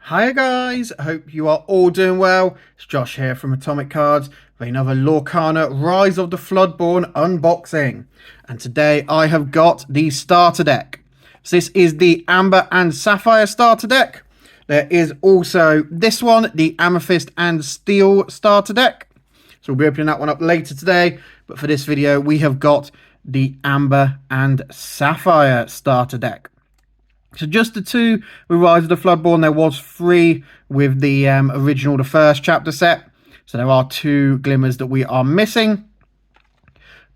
Hi guys, I hope you are all doing well. It's Josh here from Atomic Cards with another Lorcana Rise of the Floodborn unboxing. And today I have got the starter deck. So this is the Amber and Sapphire starter deck. There is also this one, the Amethyst and Steel starter deck. So we'll be opening that one up later today. But for this video, we have got the Amber and Sapphire starter deck. So just the two with Rise of the Floodborn. There was three with the original, the first chapter set. So there are two glimmers that we are missing.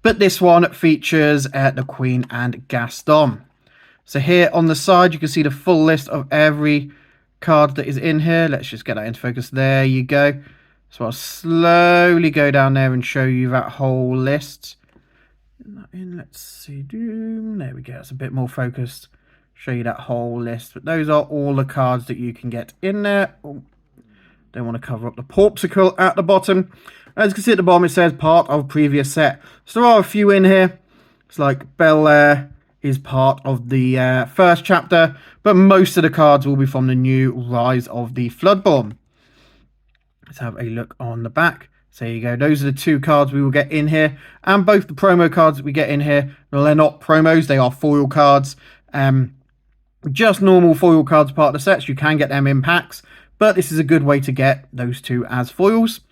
But this one features the Queen and Gaston. So here on the side, you can see the full list of every card that is in here. Let's just get that into focus. There you go. So I'll slowly go down there and show you that whole list. Let's see. There we go. It's a bit more focused. Show you that whole list, but those are all the cards that you can get in there. Oh, don't want to cover up the popsicle at the bottom. As you can see at the bottom, it says part of previous set. So there are a few in here. It's like Bel Air is part of the first chapter, but most of the cards will be from the new Rise of the Floodborn. Let's have a look on the back. So there you go. Those are the two cards we will get in here, and both the promo cards that we get in here. Well, they're not promos; they are foil cards. Just normal foil cards part of the sets. You can get them in packs, but this is a good way to get those two as foils.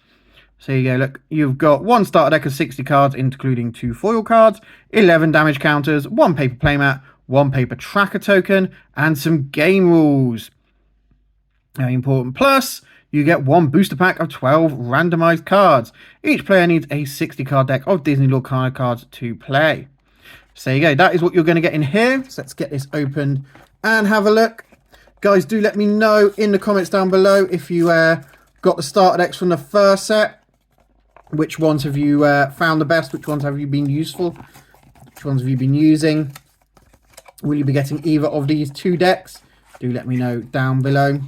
So you go, look, you've got one starter deck of 60 cards, including two foil cards, 11 damage counters, one paper playmat, one paper tracker token, and some game rules. Very important. Plus, you get one booster pack of 12 randomized cards. Each player needs a 60 card deck of Disney Lorcana cards to play. So there you go. That is what you're going to get in here. So let's get this opened and have a look. Guys, do let me know in the comments down below if you got the starter decks from the first set. Which ones have you found the best? Which ones have you been useful? Which ones have you been using? Will you be getting either of these two decks? Do let me know down below.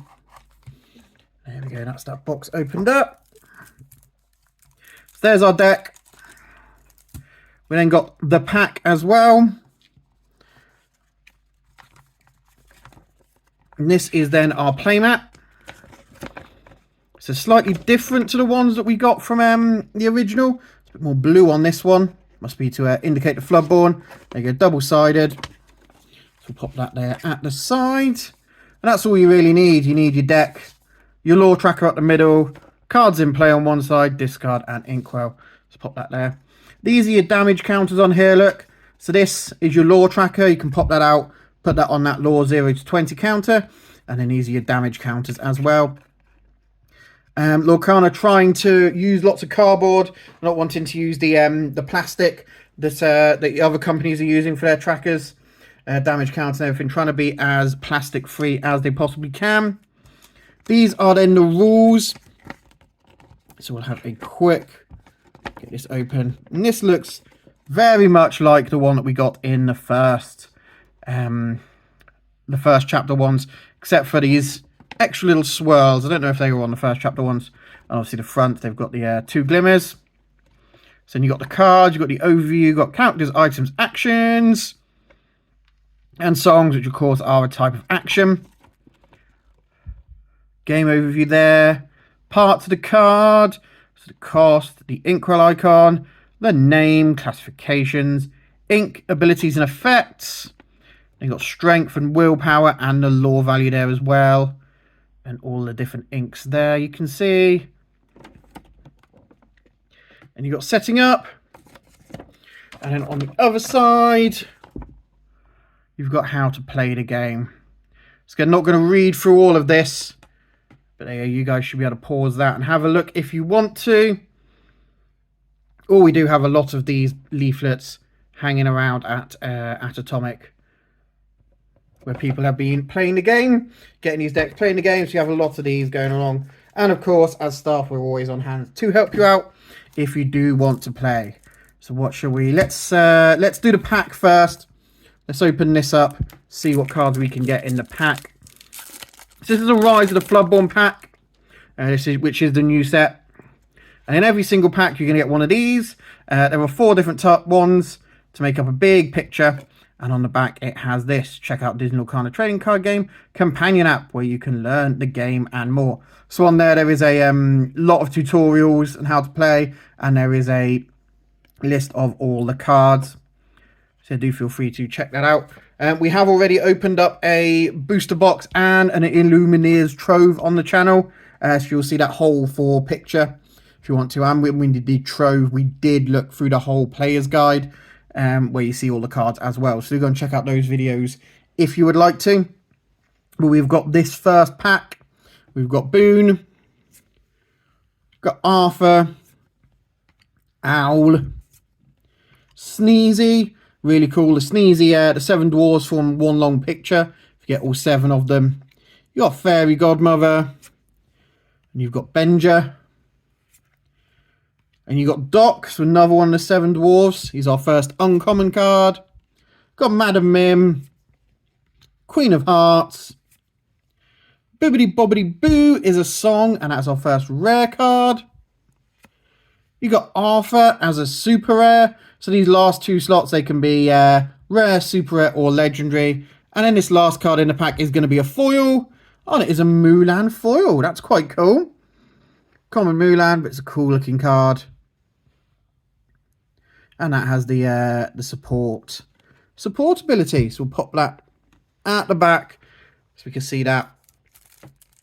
There we go. That's that box opened up. So there's our deck. We then got the pack as well. And this is then our playmat. So slightly different to the ones that we got from the original. It's a bit more blue on this one. Must be to indicate the Floodborn. There you go, double-sided. So we'll pop that there at the side. And that's all you really need. You need your deck, your lore tracker at the middle, cards in play on one side, discard and inkwell. Let's pop that there. These are your damage counters on here, look. So this is your lore tracker. You can pop that out, put that on that lore 0 to 20 counter. And then these are your damage counters as well. Lorcana trying to use lots of cardboard, not wanting to use the plastic that the other companies are using for their trackers. Damage counters and everything, trying to be as plastic free as they possibly can. These are then the rules. So we'll have a quick... get this open, and this looks very much like the one that we got in the first chapter ones, except for these extra little swirls. I don't know if they were on the first chapter ones. And obviously the front, they've got the two glimmers. So then you got the cards, you got the overview, you got characters, items, actions, and songs, which of course are a type of action. Game overview there. Parts of the card. So the cost, the inkwell icon, the name, classifications, ink, abilities and effects. You've got strength and willpower and the lore value there as well. And all the different inks there you can see. And you've got setting up. And then on the other side, you've got how to play the game. So I'm not going to read through all of this. But there you guys should be able to pause that and have a look if you want to. Or we do have a lot of these leaflets hanging around at Atomic, where people have been playing the game, getting these decks, playing the game. So you have a lot of these going along. And of course, as staff, we're always on hand to help you out if you do want to play. So what shall we? Let's do the pack first. Let's open this up, see what cards we can get in the pack. So this is a Rise of the Floodborn pack, which is the new set. And in every single pack, you're going to get one of these. There are 4 different ones to make up a big picture. And on the back, it has this. Check out Disney Lorcana Trading Card Game Companion app, where you can learn the game and more. So on there is a lot of tutorials on how to play, and there is a list of all the cards. So do feel free to check that out. We have already opened up a booster box and an Illumineer's Trove on the channel. So you'll see that whole 4 picture if you want to. And when we did the Trove, we did look through the whole player's guide, where you see all the cards as well. So go and check out those videos if you would like to. But we've got this first pack. We've got Boone, got Arthur, Owl, Sneezy. Really cool. The Sneezy, the 7 dwarves from one long picture. If you get all 7 of them. You got Fairy Godmother. And you've got Benja. And you got Doc, so another one of the 7 dwarves. He's our first uncommon card. Got Madam Mim. Queen of Hearts. Bibbidi Bobbidi Boo is a song, and that's our first rare card. You got Arthur as a super rare. So these last 2 slots, they can be rare, super rare, or legendary. And then this last card in the pack is going to be a foil. Oh, it is a Mulan foil. That's quite cool. Common Mulan, but it's a cool looking card. And that has the support ability. So we'll pop that at the back so we can see that.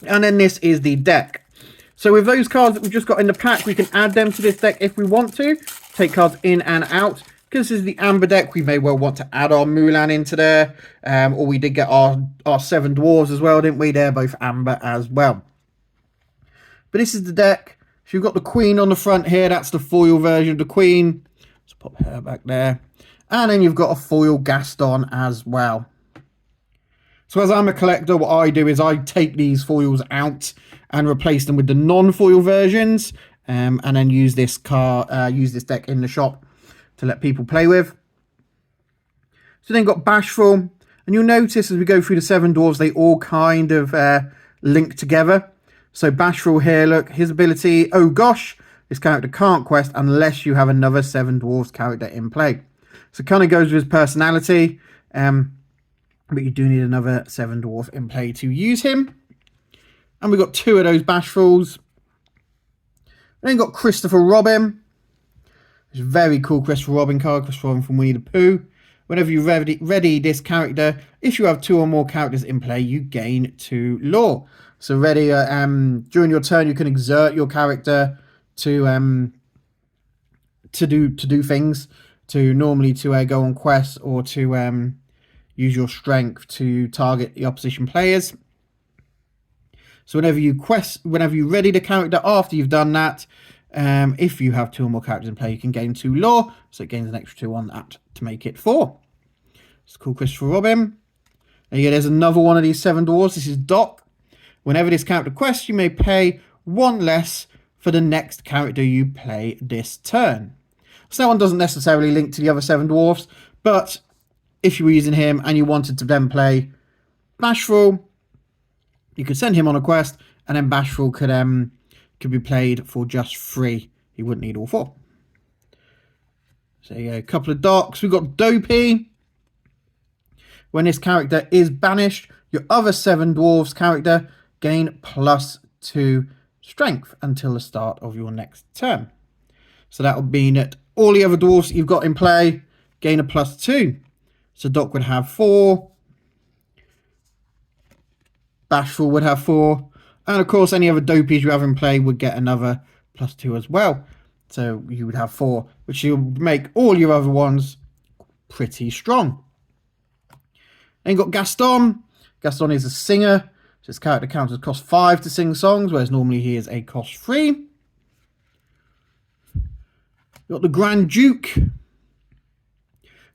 And then this is the deck. So with those cards that we've just got in the pack, we can add them to this deck if we want to. Take cards in and out. Because this is the Amber deck, we may well want to add our Mulan into there. Or we did get our 7 dwarves as well, didn't we? They're both Amber as well. But this is the deck. So you've got the Queen on the front here. That's the foil version of the Queen. Let's pop her back there. And then you've got a foil Gaston as well. So as I'm a collector, what I do is I take these foils out and replace them with the non-foil versions, and then use this deck in the shop to let people play with. So then got Bashful, and you'll notice as we go through the 7 dwarves, they all kind of link together. So Bashful here, look, his ability, oh gosh, this character can't quest unless you have another 7 dwarves character in play. So it kind of goes with his personality, but you do need another 7 dwarf in play to use him. And we've got 2 of those Bashfuls. And then got Christopher Robin. It's a very cool Christopher Robin card. Christopher Robin from Winnie the Pooh. Whenever you ready this character, if you have 2 or more characters in play, you gain 2 lore. So ready, during your turn, you can exert your character to do things. Normally to go on quests, or to use your strength to target the opposition players. So whenever you ready the character after you've done that, if you have 2 or more characters in play, you can gain 2 lore. So it gains an extra 2 on that to make it 4. It's cool, Christopher Robin. And yeah, there's another one of these 7 dwarves. This is Doc. Whenever this character quests, you may pay 1 less for the next character you play this turn. So that one doesn't necessarily link to the other 7 dwarfs, but if you were using him and you wanted to then play Bashful, you could send him on a quest, and then Bashful could be played for just 3. He wouldn't need all 4. So yeah, a couple of Docs. We've got Dopey. When this character is banished, your other 7 dwarves character gain +2 strength until the start of your next turn. So that would mean that all the other dwarves that you've got in play gain a +2. So Doc would have 4. Bashful would have 4. And of course, any other Dopies you have in play would get another +2 as well. So you would have 4, which will make all your other ones pretty strong. Then you've got Gaston. Gaston is a singer. So his character counts as cost 5 to sing songs, whereas normally he is a cost 3. You've got the Grand Duke.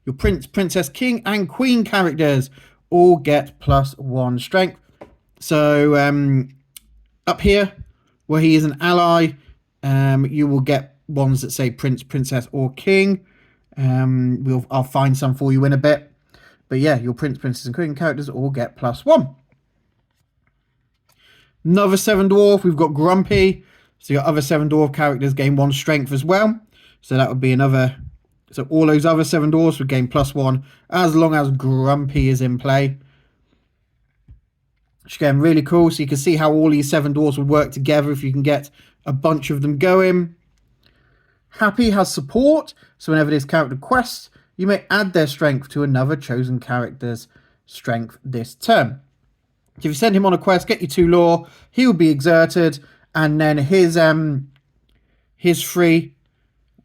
Your Prince, Princess, King, and Queen characters all get +1 strength. So up here, where he is an ally, you will get ones that say Prince, Princess, or King. I'll find some for you in a bit. But yeah, your Prince, Princess, and Queen characters all get +1. Another 7 dwarf, we've got Grumpy. So your other 7 dwarf characters gain 1 strength as well. So that would be another So all those other 7 dwarfs would gain +1 as long as Grumpy is in play. Which again, really cool. So you can see how all these 7 dwarfs would work together if you can get a bunch of them going. Happy has support. So whenever this character quests, you may add their strength to another chosen character's strength this turn. So if you send him on a quest, get you 2 lore, he will be exerted, and then his 3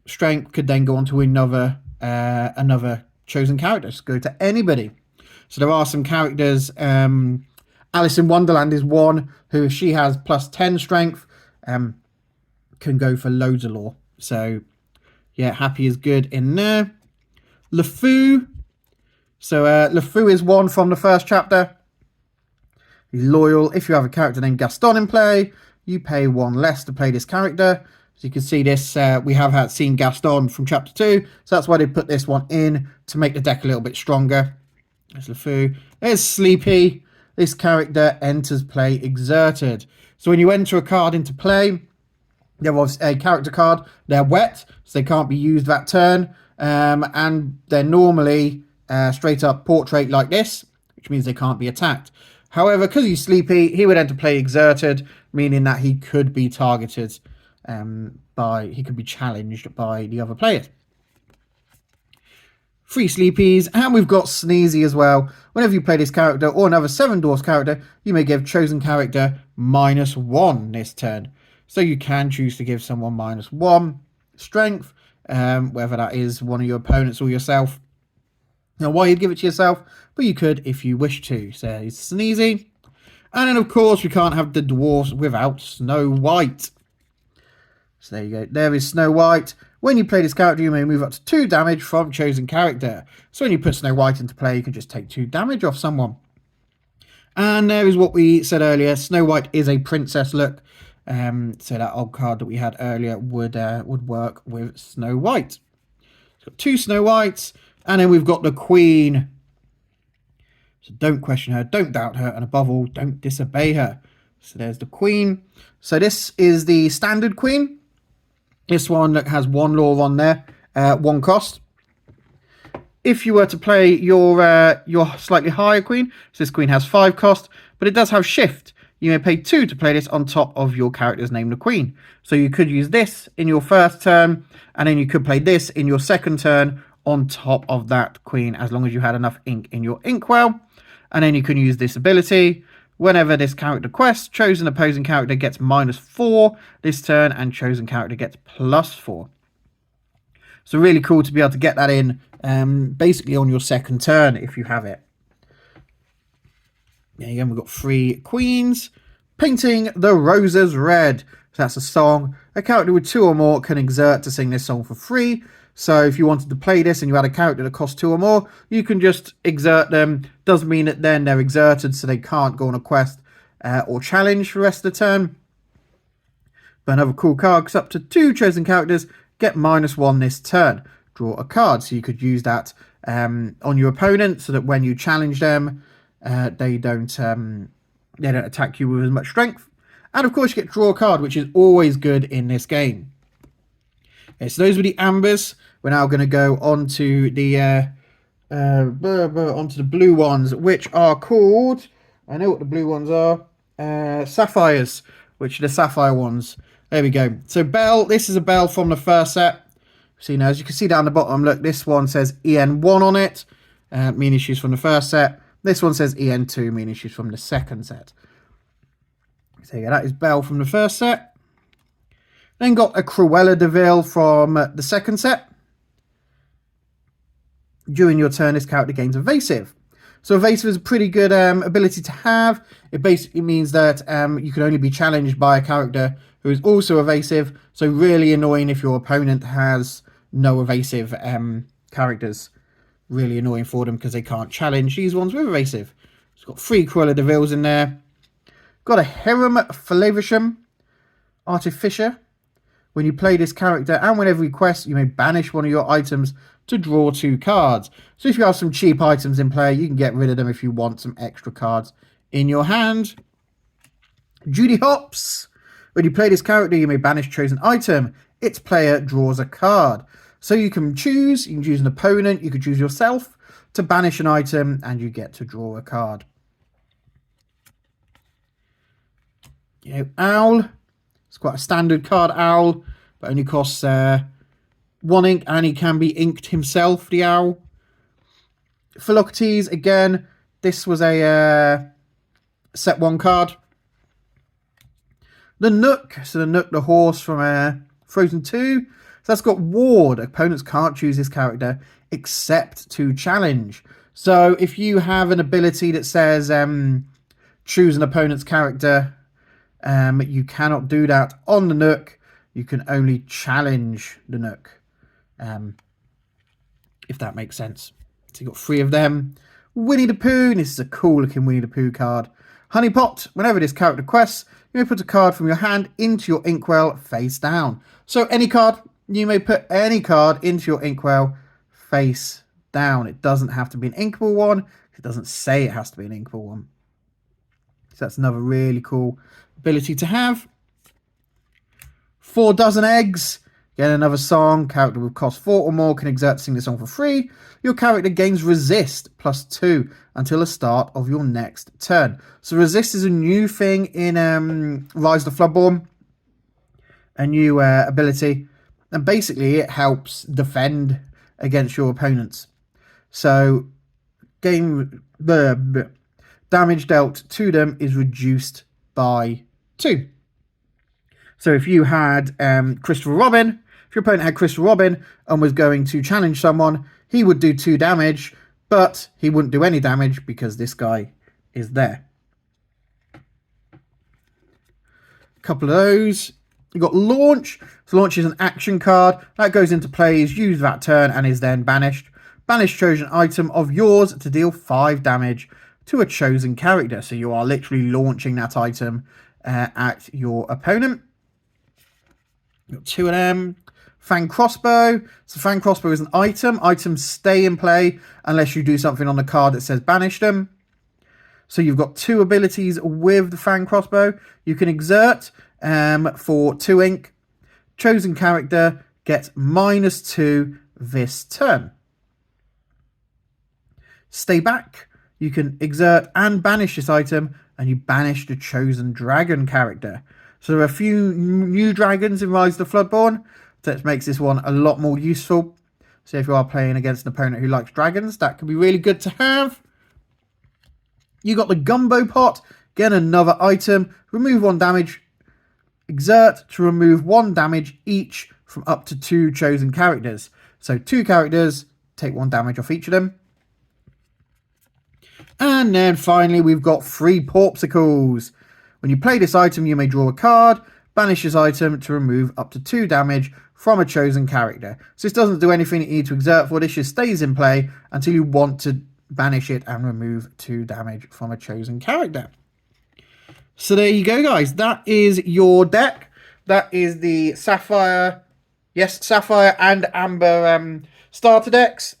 strength could then go on to another chosen character. Just go to anybody. So there are some characters. Alice in Wonderland is one who, if she has +10 strength, can go for loads of lore. So yeah, Happy is good in there. LeFou. So LeFou is one from the first chapter. He's loyal. If you have a character named Gaston in play, you pay 1 less to play this character. So you can see this, we have seen Gaston from chapter 2. So that's why they put this one in, to make the deck a little bit stronger. There's LeFou. There's Sleepy. This character enters play exerted. So when you enter a card into play, there was a character card. They're wet, so they can't be used that turn. And they're normally straight up portrait like this, which means they can't be attacked. However, because he's Sleepy, he would enter play exerted, meaning that he could be targeted he could be challenged by the other players. 3 Sleepies, and we've got Sneezy as well. Whenever you play this character or another 7 dwarfs character, you may give chosen character -1 this turn. So you can choose to give someone -1 strength, whether that is one of your opponents or yourself. Now, why you'd give it to yourself, but you could if you wish to. So it's Sneezy. And then, of course, we can't have the dwarfs without Snow White. So there you go. There is Snow White. When you play this character, you may move up to 2 damage from chosen character. So when you put Snow White into play, you can just take 2 damage off someone. And there is what we said earlier. Snow White is a princess look. So that old card that we had earlier would work with Snow White. It's got 2 Snow Whites. And then we've got the Queen. So don't question her, don't doubt her, and above all, don't disobey her. So there's the Queen. So this is the standard Queen. This one that has 1 lore on there, 1 cost. If you were to play your slightly higher Queen, so this Queen has 5 cost, but it does have Shift. You may pay 2 to play this on top of your character's name, the Queen. So you could use this in your first turn, and then you could play this in your second turn on top of that Queen, as long as you had enough ink in your inkwell. And then you can use this ability. Whenever this character quests, chosen opposing character gets -4 this turn, and chosen character gets +4. So really cool to be able to get that in basically on your second turn if you have it. There you go, we've got 3 Queens. Painting the Roses Red. So that's a song. A character with 2 or more can exert to sing this song for free. So if you wanted to play this and you had a character that costs 2 or more, you can just exert them. Doesn't mean that then they're exerted, so they can't go on a quest or challenge for the rest of the turn. But another cool card, because up to 2 chosen characters get -1 this turn. Draw a card, so you could use that on your opponent, so that when you challenge them, they don't attack you with as much strength. And of course, you get draw a card, which is always good in this game. Okay, so those were the ambers. We're now going to go on to the blue ones, which are called, I know what the blue ones are, sapphires, which are the sapphire ones. There we go. So bell, this is a bell from the first set. So, you know, as you can see down the bottom, look, this one says EN1 on it, meaning she's from the first set. This one says EN2, meaning she's from the second set. So yeah, that is Belle from the first set. Then got a Cruella de Vil from the second set. During your turn, this character gains evasive. So evasive is a pretty good ability to have. It basically means that you can only be challenged by a character who is also evasive. So really annoying if your opponent has no evasive characters. Really annoying for them because they can't challenge these ones with evasive. It's got 3 Cruella de Vils in there. Got a Hiram Flavisham Artificer. When you play this character and whenever you quest, you may banish one of your items to draw 2 cards. So if you have some cheap items in play, you can get rid of them if you want some extra cards in your hand. Judy Hopps. When you play this character, you may banish chosen item. Its player draws a card. So you can choose an opponent, you can choose yourself to banish an item, and you get to draw a card. You know, Owl. It's quite a standard card, Owl, but only costs 1 ink, and he can be inked himself, the Owl. Philoctetes, again, this was a set 1 card. The Nook, so the Nook, the horse from Frozen 2. So that's got Ward. Opponents can't choose this character except to challenge. So if you have an ability that says choose an opponent's character, you cannot do that on the Nook. You can only challenge the Nook, if that makes sense. So you've got 3 of them. Winnie the Pooh. This is a cool looking Winnie the Pooh card. Honeypot. Whenever this character quests, you may put a card from your hand into your inkwell face down. So any card, you may put any card into your inkwell face down. It doesn't have to be an inkable one. It doesn't say it has to be an inkable one. So that's another really cool ability to have. 4 dozen eggs. Again, another song. Character with cost 4 or more can exert to sing the song for free. Your character gains resist +2 until the start of your next turn. So resist is a new thing in Rise of the Floodborn. A new ability. And basically it helps defend against your opponents. So the damage dealt to them is reduced by 2. So if you had Christopher Robin, if your opponent had Christopher Robin and was going to challenge someone, he would do 2 damage, but he wouldn't do any damage because this guy is there. A couple of those. You've got Launch. So Launch is an action card. That goes into play, is used that turn, and is then banished. Banish chosen item of yours to deal 5 damage to a chosen character. So you are literally launching that item at your opponent. You've got 2 of them. Fang Crossbow. So Fang Crossbow is an item. Items stay in play unless you do something on the card that says banish them. So you've got 2 abilities with the Fang Crossbow. You can exert for 2 ink. Chosen character gets -2 this turn. Stay back. You can exert and banish this item, and you banish the chosen dragon character. So there are a few new dragons in Rise of the Floodborn. That makes this one a lot more useful. So if you are playing against an opponent who likes dragons, that could be really good to have. You got the Gumbo Pot. Again, another item. Remove 1 damage. Exert to remove 1 damage each from up to 2 chosen characters. So 2 characters, take 1 damage off each of them. And then finally, we've got 3 Porpsicles. When you play this item, you may draw a card. Banish this item to remove up to 2 damage from a chosen character. So this doesn't do anything you need to exert for. This just stays in play until you want to banish it and remove 2 damage from a chosen character. So there you go, guys. That is your deck. That is the Sapphire, yes, Sapphire and Amber starter decks.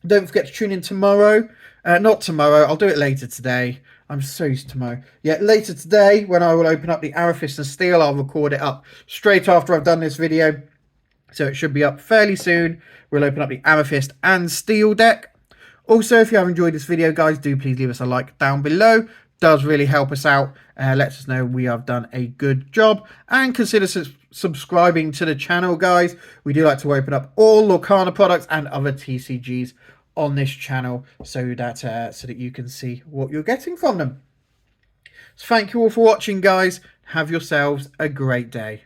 Don't forget to tune in tomorrow. Not tomorrow. I'll do it later today. I'm so used to tomorrow. Yeah, later today when I will open up the Amethyst and Steel. I'll record it up straight after I've done this video. So it should be up fairly soon. We'll open up the Amethyst and Steel deck. Also, if you have enjoyed this video, guys, do please leave us a like down below. Does really help us out. Lets us know we have done a good job. And consider subscribing to the channel, guys. We do like to open up all Lorcana products and other TCGs on this channel so that you can see what you're getting from them. So thank you all for watching, guys. Have yourselves a great day.